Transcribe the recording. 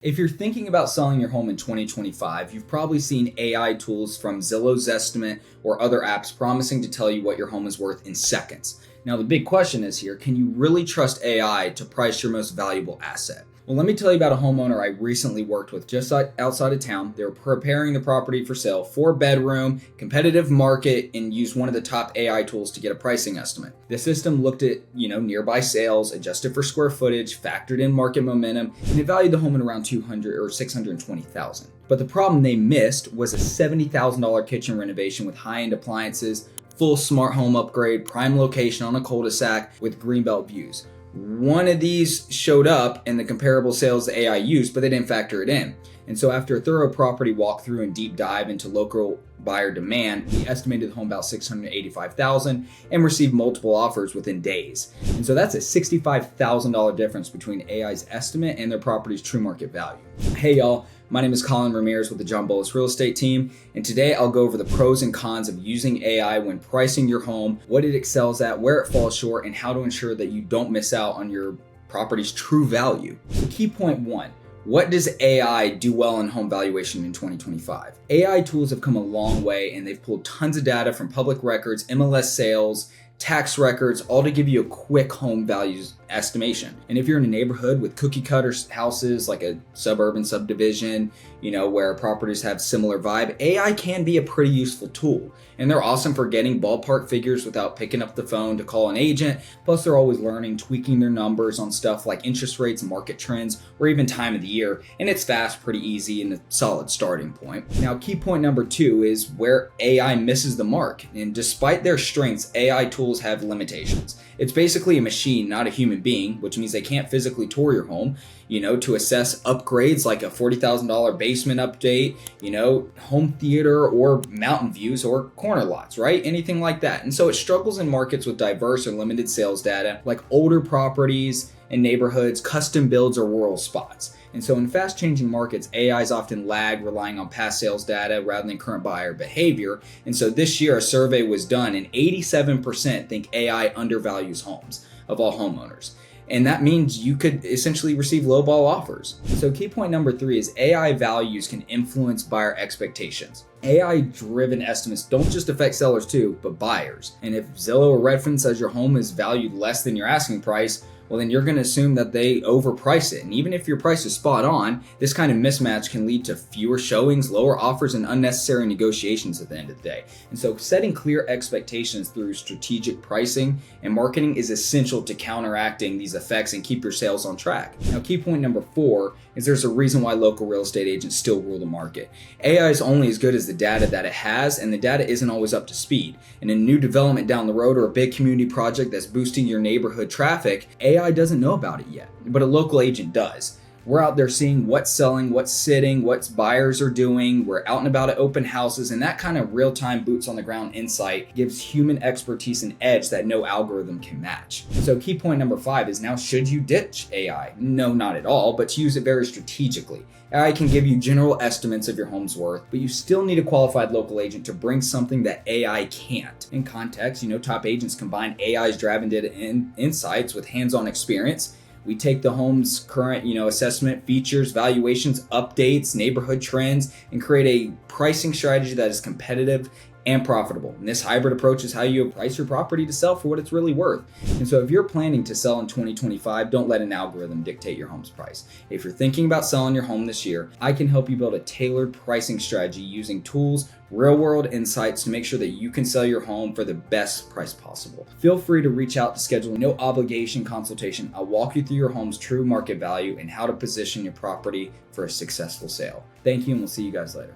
If you're thinking about selling your home in 2025, you've probably seen AI tools from Zillow's Estimate or other apps promising to tell you what your home is worth in seconds. Now, the big question is here, can you really trust AI to price your most valuable asset? Well, let me tell you about a homeowner I recently worked with just outside of town. They were preparing the property for sale, 4-bedroom, competitive market, and used one of the top AI tools to get a pricing estimate. The system looked at, nearby sales, adjusted for square footage, factored in market momentum, and it valued the home at around $200,000 or $620,000. But the problem they missed was a $70,000 kitchen renovation with high-end appliances, full smart home upgrade, prime location on a cul-de-sac with greenbelt views. One of these showed up in the comparable sales the AI used, but they didn't factor it in. And so after a thorough property walkthrough and deep dive into local buyer demand, we estimated the home about $685,000 and received multiple offers within days. And so that's a $65,000 difference between AI's estimate and their property's true market value. Hey y'all, my name is Collin Ramirez with the John Bolos Real Estate team, and today I'll go over the pros and cons of using AI when pricing your home, what it excels at, where it falls short, and how to ensure that you don't miss out on your property's true value. So key point 1. What does AI do well in home valuation in 2025? AI tools have come a long way, and they've pulled tons of data from public records, MLS sales, tax records, all to give you a quick home values estimation. And if you're in a neighborhood with cookie cutter houses, like a suburban subdivision, where properties have similar vibe, AI can be a pretty useful tool. And they're awesome for getting ballpark figures without picking up the phone to call an agent. Plus, they're always learning, tweaking their numbers on stuff like interest rates, market trends, or even time of the year. And it's fast, pretty easy, and a solid starting point. Now, key point number 2 is where AI misses the mark. And despite their strengths, AI tools have limitations. It's basically a machine, not a human being, which means they can't physically tour your home, to assess upgrades like a $40,000 basement update, home theater or mountain views or corner lots, right? Anything like that. And so it struggles in markets with diverse or limited sales data like older properties and neighborhoods, custom builds, or rural spots. And so in fast changing markets, AIs often lag, relying on past sales data rather than current buyer behavior. And so this year a survey was done and 87% think AI undervalues homes of all homeowners. And that means you could essentially receive lowball offers. So key point number 3 is AI values can influence buyer expectations. AI-driven estimates don't just affect sellers too, but buyers. And if Zillow or Redfin says your home is valued less than your asking price, well, then you're going to assume that they overprice it. And even if your price is spot on, this kind of mismatch can lead to fewer showings, lower offers, and unnecessary negotiations at the end of the day. And so setting clear expectations through strategic pricing and marketing is essential to counteracting these effects and keep your sales on track. Now, key point number 4 is there's a reason why local real estate agents still rule the market. AI is only as good as the data that it has, and the data isn't always up to speed. In a new development down the road or a big community project that's boosting your neighborhood traffic, AI doesn't know about it yet, but a local agent does. We're out there seeing what's selling, what's sitting, what buyers are doing. We're out and about at open houses, and that kind of real-time boots on the ground insight gives human expertise an edge that no algorithm can match. So key point number 5 is now, should you ditch AI? No, not at all, but to use it very strategically. AI can give you general estimates of your home's worth, but you still need a qualified local agent to bring something that AI can't. In context, top agents combine AI's driven data insights with hands-on experience. We take the home's current, assessment, features, valuations, updates, neighborhood trends, and create a pricing strategy that is competitive and profitable. And this hybrid approach is how you price your property to sell for what it's really worth. And so if you're planning to sell in 2025, don't let an algorithm dictate your home's price. If you're thinking about selling your home this year, I can help you build a tailored pricing strategy using tools, real-world insights to make sure that you can sell your home for the best price possible. Feel free to reach out to schedule a no obligation consultation. I'll walk you through your home's true market value and how to position your property for a successful sale. Thank you, and we'll see you guys later.